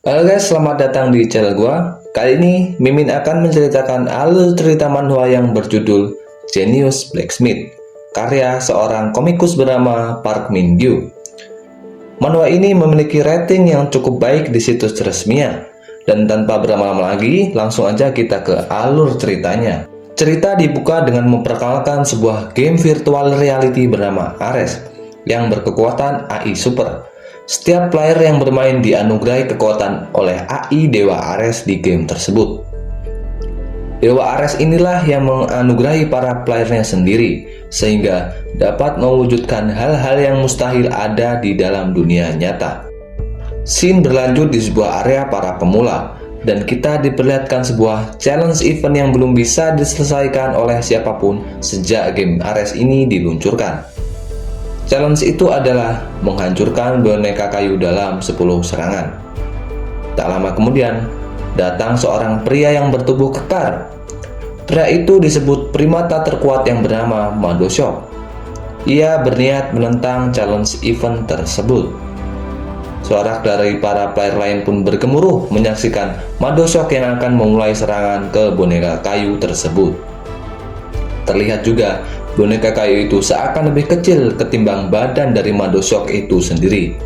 Halo guys, selamat datang di channel gua. Kali ini Mimin akan menceritakan alur cerita manhwa yang berjudul Genius Blacksmith, karya seorang komikus bernama Park Min Gyu. Manhwa ini memiliki rating yang cukup baik di situs resminya. Dan tanpa berlama-lama lagi, langsung aja kita ke alur ceritanya. Cerita dibuka dengan memperkenalkan sebuah game virtual reality bernama Ares yang berkekuatan AI Super. Setiap player yang bermain dianugerahi kekuatan oleh AI Dewa Ares di game tersebut. Dewa Ares inilah yang menganugerahi para playernya sendiri, sehingga dapat mewujudkan hal-hal yang mustahil ada di dalam dunia nyata. Scene berlanjut di sebuah area para pemula, dan kita diperlihatkan sebuah challenge event yang belum bisa diselesaikan oleh siapapun sejak game Ares ini diluncurkan. Challenge itu adalah menghancurkan boneka kayu dalam 10 serangan. Tak lama kemudian, datang seorang pria yang bertubuh kekar. Pria itu disebut primata terkuat yang bernama Madoshok. Ia berniat menentang challenge event tersebut. Sorak dari para player lain pun bergemuruh menyaksikan Madoshok yang akan memulai serangan ke boneka kayu tersebut. Terlihat juga boneka kayu itu seakan lebih kecil ketimbang badan dari Madoshok itu sendiri.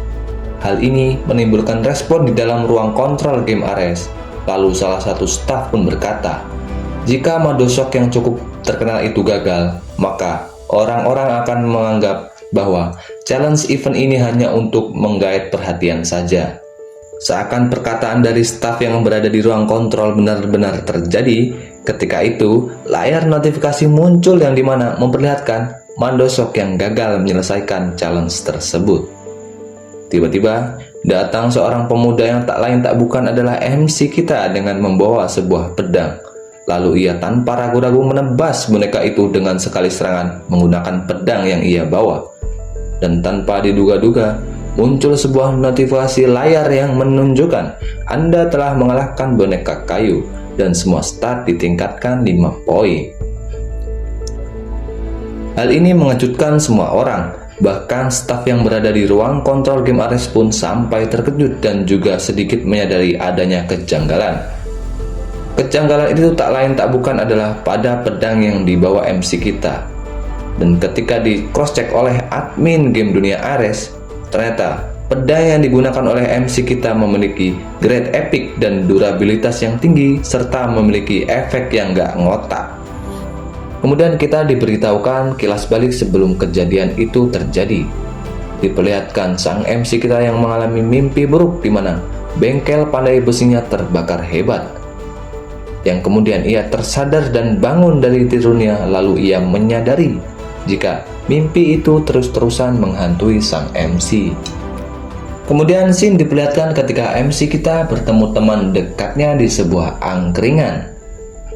Hal ini menimbulkan respon di dalam ruang kontrol game Ares. Lalu salah satu staf pun berkata, jika Madoshok yang cukup terkenal itu gagal, maka orang-orang akan menganggap bahwa challenge event ini hanya untuk menggait perhatian saja. Seakan perkataan dari staf yang berada di ruang kontrol benar-benar terjadi. Ketika itu, layar notifikasi muncul yang dimana memperlihatkan Madoshok yang gagal menyelesaikan challenge tersebut. Tiba-tiba, datang seorang pemuda yang tak lain tak bukan adalah MC kita dengan membawa sebuah pedang. Lalu ia tanpa ragu-ragu menebas boneka itu dengan sekali serangan menggunakan pedang yang ia bawa. Dan tanpa diduga-duga, muncul sebuah notifikasi layar yang menunjukkan Anda telah mengalahkan boneka kayu dan semua start ditingkatkan 5 poin. Hal ini mengejutkan semua orang, bahkan staf yang berada di ruang kontrol game Ares pun sampai terkejut dan juga sedikit menyadari adanya kejanggalan. Kejanggalan itu tak lain tak bukan adalah pada pedang yang dibawa MC kita. Dan ketika di cross check oleh admin game dunia Ares, ternyata pedang yang digunakan oleh MC kita memiliki grade epic dan durabilitas yang tinggi serta memiliki efek yang gak ngotak. Kemudian kita diberitahukan kilas balik sebelum kejadian itu terjadi. Diperlihatkan sang MC kita yang mengalami mimpi buruk di mana bengkel pandai besinya terbakar hebat. Yang kemudian ia tersadar dan bangun dari tidurnya, lalu ia menyadari jika mimpi itu terus-terusan menghantui sang MC. Kemudian scene diperlihatkan ketika MC kita bertemu teman dekatnya di sebuah angkringan.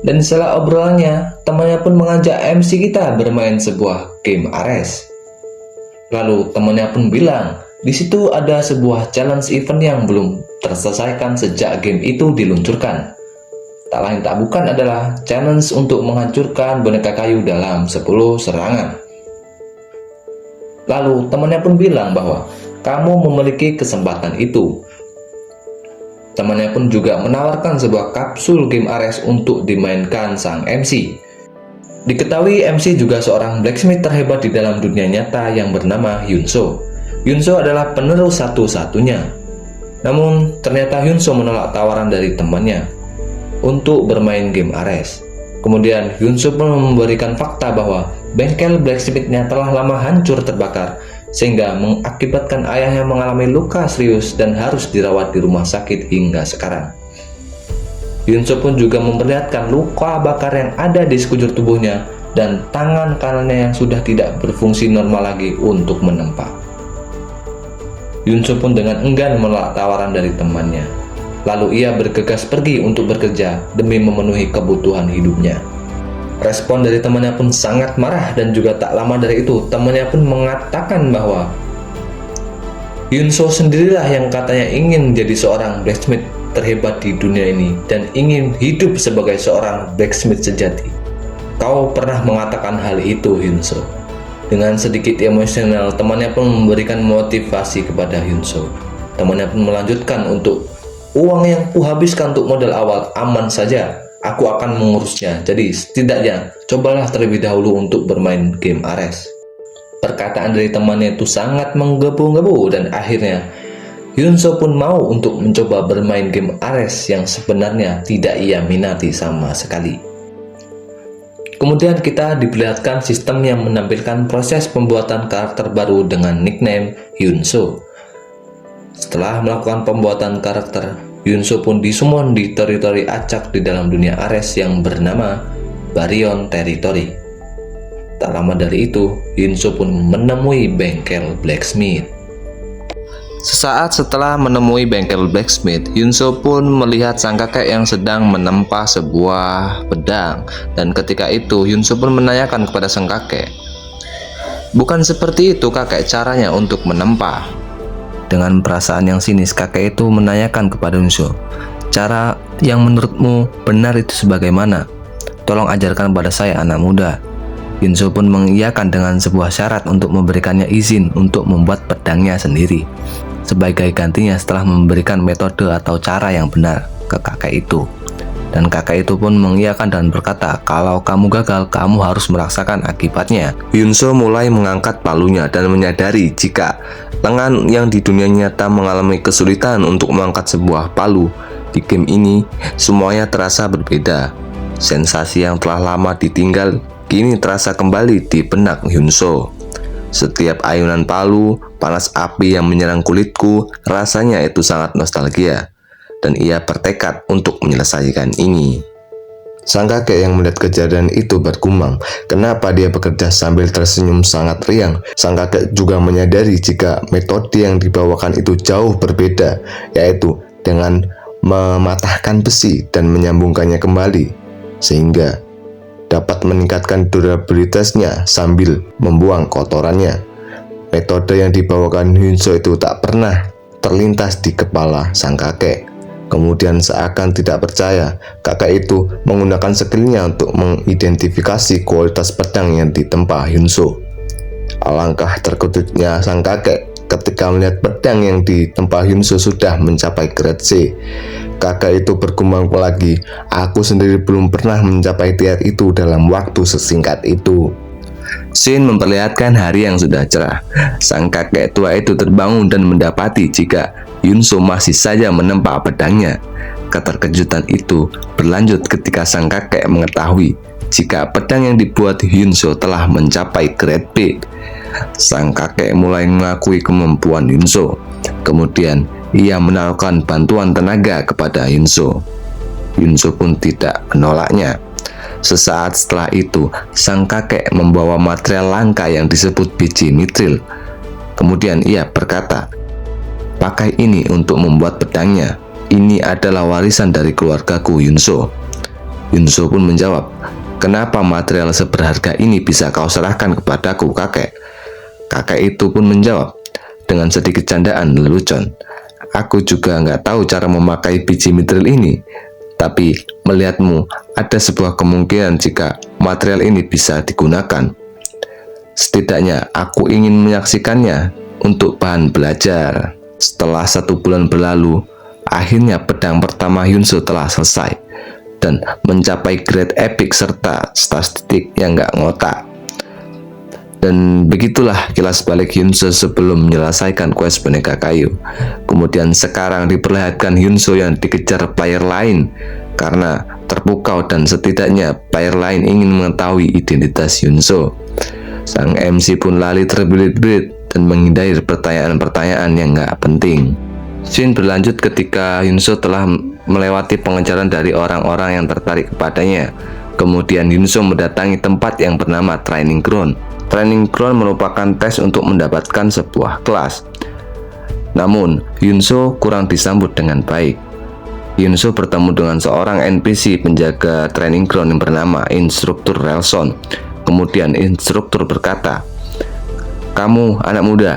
Dan setelah obrolannya, temannya pun mengajak MC kita bermain sebuah game Ares. Lalu temannya pun bilang, di situ ada sebuah challenge event yang belum terselesaikan sejak game itu diluncurkan. Tak lain tak bukan adalah challenge untuk menghancurkan boneka kayu dalam 10 serangan. Lalu temannya pun bilang bahwa kamu memiliki kesempatan itu. Temannya pun juga menawarkan sebuah kapsul game Ares untuk dimainkan sang MC. Diketahui MC juga seorang blacksmith terhebat di dalam dunia nyata yang bernama Hyunso. Hyunso adalah penerus satu-satunya. Namun ternyata Hyunso menolak tawaran dari temannya untuk bermain game Ares. Kemudian Hyunso pun memberikan fakta bahwa bengkel blacksmithnya telah lama hancur terbakar, sehingga mengakibatkan ayahnya mengalami luka serius dan harus dirawat di rumah sakit hingga sekarang. Hyunso pun juga memperlihatkan luka bakar yang ada di sekujur tubuhnya dan tangan kanannya yang sudah tidak berfungsi normal lagi untuk menempa. Hyunso pun dengan enggan menolak tawaran dari temannya. Lalu ia bergegas pergi untuk bekerja demi memenuhi kebutuhan hidupnya. Respon dari temannya pun sangat marah dan juga tak lama dari itu temannya pun mengatakan bahwa Hyunso sendirilah yang katanya ingin menjadi seorang blacksmith terhebat di dunia ini dan ingin hidup sebagai seorang blacksmith sejati. Kau pernah mengatakan hal itu, Hyunso. Dengan sedikit emosional, temannya pun memberikan motivasi kepada Hyunso. Temannya pun melanjutkan untuk Uang yang kuhabiskan untuk modal awal aman saja. Aku akan mengurusnya. Jadi setidaknya cobalah terlebih dahulu untuk bermain game Ares. Perkataan dari temannya itu sangat menggebu-gebu dan akhirnya Yunso pun mau untuk mencoba bermain game Ares yang sebenarnya tidak ia minati sama sekali. Kemudian kita diperlihatkan sistem yang menampilkan proses pembuatan karakter baru dengan nickname Yunso. Setelah melakukan pembuatan karakter, Yunso pun disummon di teritori acak di dalam dunia Ares yang bernama Baryon Territory. Tak lama dari itu, Yunso pun menemui bengkel blacksmith. Sesaat setelah menemui bengkel blacksmith, Yunso pun melihat sang kakek yang sedang menempa sebuah pedang. Dan ketika itu, Yunso pun menanyakan kepada sang kakek, "Bukan seperti itu kakek caranya untuk menempa." Dengan perasaan yang sinis, kakek itu menanyakan kepada Yunso, "Cara yang menurutmu benar itu sebagaimana? Tolong ajarkan pada saya anak muda." Yunso pun mengiyakan dengan sebuah syarat untuk memberikannya izin untuk membuat pedangnya sendiri sebagai gantinya setelah memberikan metode atau cara yang benar ke kakek itu. Dan kakek itu pun mengiyakan dan berkata, "Kalau kamu gagal, kamu harus merasakan akibatnya." Yunso mulai mengangkat palunya dan menyadari jika lengan yang di dunia nyata mengalami kesulitan untuk mengangkat sebuah palu. Di game ini, semuanya terasa berbeda. Sensasi yang telah lama ditinggal kini terasa kembali di benak Yunso. Setiap ayunan palu, panas api yang menyerang kulitku, rasanya itu sangat nostalgia. Dan ia bertekad untuk menyelesaikan ini. Sang kakek yang melihat kejadian itu bergumam, kenapa dia bekerja sambil tersenyum sangat riang. Sang kakek juga menyadari jika metode yang dibawakan itu jauh berbeda, yaitu dengan mematahkan besi dan menyambungkannya kembali, sehingga dapat meningkatkan durabilitasnya sambil membuang kotorannya. Metode yang dibawakan Yunso itu tak pernah terlintas di kepala sang kakek. Kemudian seakan tidak percaya, kakek itu menggunakan skillnya untuk mengidentifikasi kualitas pedang yang ditempa Yunso. Alangkah terkejutnya sang kakek ketika melihat pedang yang ditempa Yunso sudah mencapai grade C. Kakak itu bergumam lagi, "Aku sendiri belum pernah mencapai tier itu dalam waktu sesingkat itu." Scene memperlihatkan hari yang sudah cerah. Sang kakek tua itu terbangun dan mendapati jika Yunso masih saja menempa pedangnya. Keterkejutan itu berlanjut ketika sang kakek mengetahui jika pedang yang dibuat Yunso telah mencapai grade B. Sang kakek mulai mengakui kemampuan Yunso. Kemudian ia menawarkan bantuan tenaga kepada Yunso. Yunso pun tidak menolaknya. Sesaat setelah itu, sang kakek membawa material langka yang disebut biji mitril. Kemudian ia berkata, "Pakai ini untuk membuat pedangnya. Ini adalah warisan dari keluargaku, Yunso." Yunso pun menjawab, "Kenapa material seberharga ini bisa kau serahkan kepadaku, kakek?" Kakek itu pun menjawab dengan sedikit candaan lelucon, "Aku juga nggak tahu cara memakai biji mitril ini. Tapi melihatmu, ada sebuah kemungkinan jika material ini bisa digunakan. Setidaknya aku ingin menyaksikannya untuk bahan belajar." Setelah 1 bulan berlalu, akhirnya pedang pertama Yunso telah selesai dan mencapai grade epic serta statistik yang nggak ngotak. Dan begitulah kilas balik Yunso sebelum menyelesaikan quest boneka kayu. Kemudian sekarang diperlihatkan Yunso yang dikejar player lain karena terpukau dan setidaknya player lain ingin mengetahui identitas Yunso. Sang MC pun lali terbelit-belit dan menghindari pertanyaan-pertanyaan yang nggak penting. Scene berlanjut ketika Yunso telah melewati pengejaran dari orang-orang yang tertarik kepadanya. Kemudian Yunso mendatangi tempat yang bernama Training Ground. Training Ground merupakan tes untuk mendapatkan sebuah kelas. Namun, Yunso kurang disambut dengan baik. Yunso bertemu dengan seorang NPC penjaga Training Ground yang bernama Instruktur Relson. Kemudian instruktur berkata, "Kamu anak muda,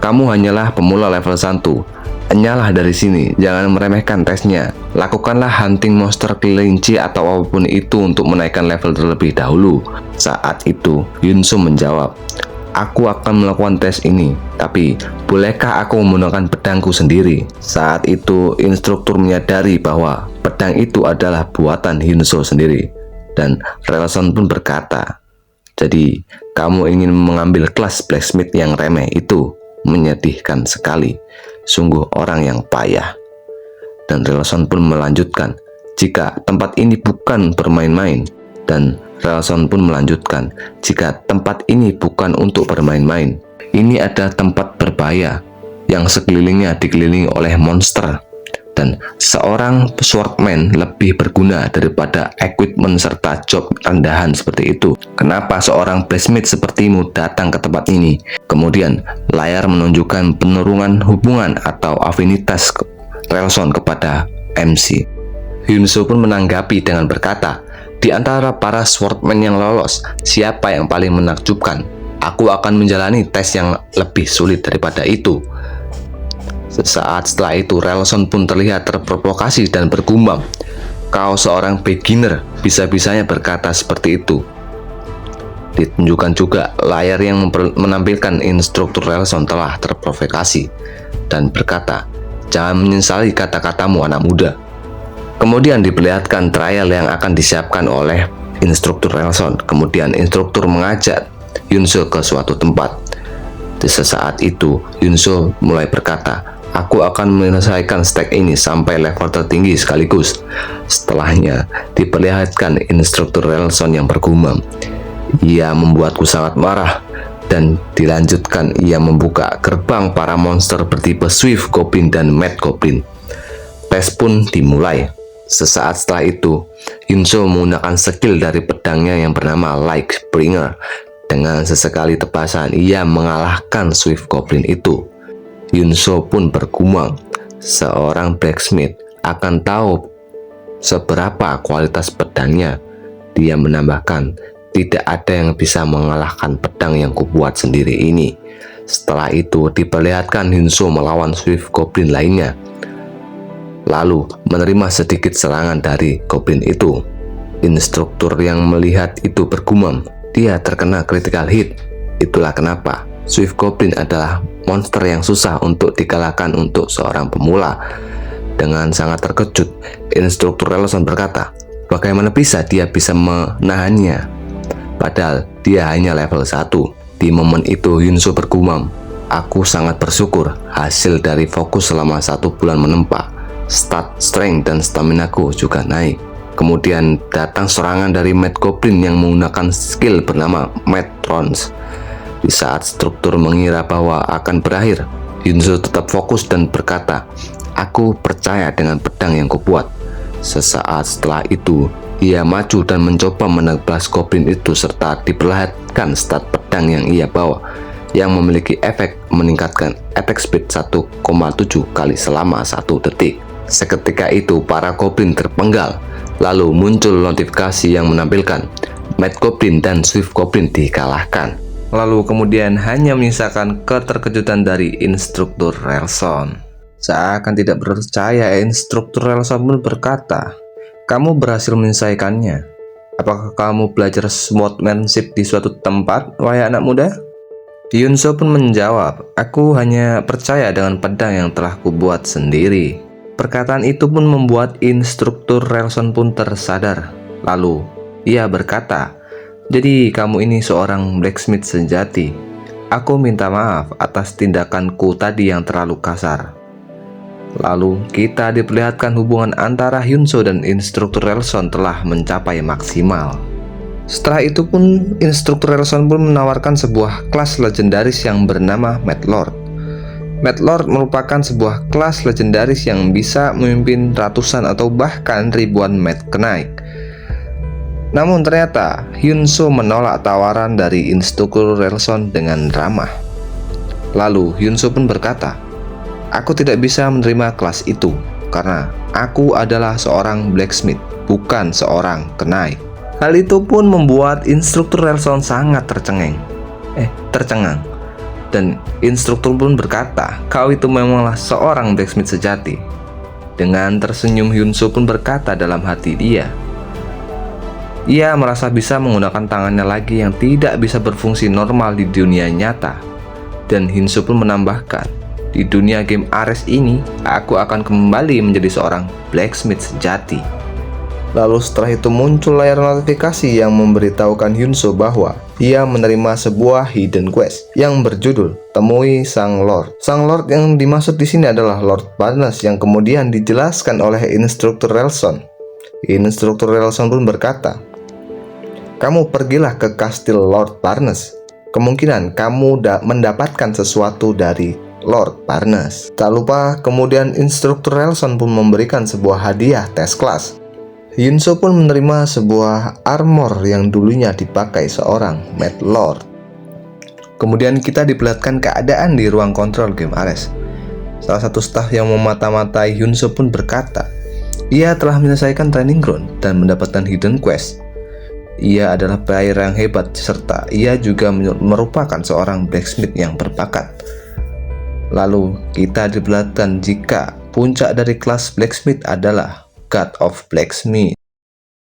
kamu hanyalah pemula level 1. Enyalah dari sini, jangan meremehkan tesnya. Lakukanlah hunting monster kelinci atau apapun itu untuk menaikkan level terlebih dahulu." Saat itu, Yunso menjawab, Aku akan melakukan tes ini, tapi bolehkah aku menggunakan pedangku sendiri? Saat itu, instruktur menyadari bahwa pedang itu adalah buatan Hyunso sendiri. Dan Relson pun berkata, jadi kamu ingin mengambil kelas blacksmith yang remeh itu? Menyedihkan sekali, sungguh orang yang payah. Dan Relson pun melanjutkan, jika tempat ini bukan bermain-main. Dan Relson pun melanjutkan, jika tempat ini bukan untuk bermain-main, ini ada tempat berbahaya yang sekelilingnya dikelilingi oleh monster, dan seorang swordman lebih berguna daripada equipment serta job rendahan seperti itu. Kenapa seorang blacksmith sepertimu datang ke tempat ini? Kemudian layar menunjukkan penurungan hubungan atau afinitas Relson kepada MC. Hyunso pun menanggapi dengan berkata, di antara para swordman yang lolos, siapa yang paling menakjubkan? Aku akan menjalani tes yang lebih sulit daripada itu. Sesaat setelah itu, Relson pun terlihat terprovokasi dan bergumam, kau seorang beginner, bisa-bisanya berkata seperti itu. Ditunjukkan juga layar yang menampilkan instruktur Relson telah terprovokasi dan berkata, jangan menyesali kata-katamu anak muda. Kemudian diperlihatkan trial yang akan disiapkan oleh instruktur Relson. Kemudian instruktur mengajak Hyunso ke suatu tempat. Di sesaat itu, Hyunso mulai berkata, aku akan menyelesaikan stack ini sampai level tertinggi sekaligus. Setelahnya, diperlihatkan instruktur Relson yang bergumam, ia membuatku sangat marah. Dan dilanjutkan, ia membuka gerbang para monster bertipe Swift Goblin dan Mad Goblin. Tes pun dimulai. Sesaat setelah itu, Hyunso menggunakan skill dari pedangnya yang bernama Lightbringer. Dengan sesekali tebasan, ia mengalahkan Swift Goblin itu. Hyunso pun bergumam, seorang blacksmith akan tahu seberapa kualitas pedangnya. Dia menambahkan, tidak ada yang bisa mengalahkan pedang yang kubuat sendiri ini. Setelah itu, diperlihatkan Hyunso melawan Swift Goblin lainnya, lalu menerima sedikit serangan dari goblin itu. Instruktur yang melihat itu bergumam, dia terkena critical hit. Itulah kenapa Swift Goblin adalah monster yang susah untuk dikalahkan untuk seorang pemula. Dengan sangat terkejut, instruktur Relson berkata, bagaimana bisa dia bisa menahannya? Padahal dia hanya level 1. Di momen itu Hyunso bergumam, aku sangat bersyukur hasil dari fokus selama 1 bulan menempa. Stat, strength, dan staminaku juga naik. Kemudian datang serangan dari Mad Goblin yang menggunakan skill bernama Mad Trance. Di saat struktur mengira bahwa akan berakhir, Hyunso tetap fokus dan berkata, aku percaya dengan pedang yang kubuat. Sesaat setelah itu, ia maju dan mencoba menebas goblin itu serta diperlihatkan stat pedang yang ia bawa, yang memiliki efek meningkatkan attack speed 1,7 kali selama 1 detik. Seketika itu para goblin terpenggal, lalu muncul notifikasi yang menampilkan Mad Goblin dan Swift Goblin dikalahkan. Lalu kemudian hanya menyisakan keterkejutan dari instruktur Relson. Seakan tidak percaya, instruktur Relson pun berkata, kamu berhasil menyelesaikannya. Apakah kamu belajar swordsmanship di suatu tempat, wahai anak muda? Hyunso pun menjawab, aku hanya percaya dengan pedang yang telah kubuat sendiri. Perkataan itu pun membuat instruktur Relson pun tersadar. Lalu ia berkata, jadi kamu ini seorang blacksmith sejati. Aku minta maaf atas tindakanku tadi yang terlalu kasar. Lalu kita diperlihatkan hubungan antara Hyunso dan instruktur Relson telah mencapai maksimal. Setelah itu pun instruktur Relson pun menawarkan sebuah kelas legendaris yang bernama Mad Lord. Mad Lord merupakan sebuah kelas legendaris yang bisa memimpin ratusan atau bahkan ribuan Mad Knight. Namun ternyata Hyunso menolak tawaran dari instruktur Relson dengan ramah. Lalu Hyunso pun berkata, aku tidak bisa menerima kelas itu karena aku adalah seorang blacksmith, bukan seorang Knight. Hal itu pun membuat instruktur Relson sangat tercengang. Dan instruktur pun berkata, kau itu memanglah seorang blacksmith sejati. Dengan tersenyum Hyunso pun berkata dalam hati dia, Ia merasa bisa menggunakan tangannya lagi yang tidak bisa berfungsi normal di dunia nyata. Dan Hyunsoo pun menambahkan, di dunia game Ares ini, aku akan kembali menjadi seorang blacksmith sejati. Lalu setelah itu muncul layar notifikasi yang memberitahukan Hyunsoo bahwa ia menerima sebuah hidden quest yang berjudul Temui Sang Lord. Sang Lord yang dimaksud di sini adalah Lord Barnes yang kemudian dijelaskan oleh Instruktur Relson. Instruktur Relson pun berkata, "Kamu pergilah ke kastil Lord Barnes. Kemungkinan kamu mendapatkan sesuatu dari Lord Barnes." Tak lupa, kemudian Instruktur Relson pun memberikan sebuah hadiah tes kelas. Hyunsoo pun menerima sebuah armor yang dulunya dipakai seorang Mad Lord. Kemudian kita diperlihatkan keadaan di ruang kontrol game Ares. Salah satu staf yang memata-matai Hyunsoo pun berkata, ia telah menyelesaikan training ground dan mendapatkan hidden quest. Ia adalah player yang hebat serta ia juga merupakan seorang blacksmith yang berbakat. Lalu kita diperlihatkan jika puncak dari kelas blacksmith adalah God of Blacksmith.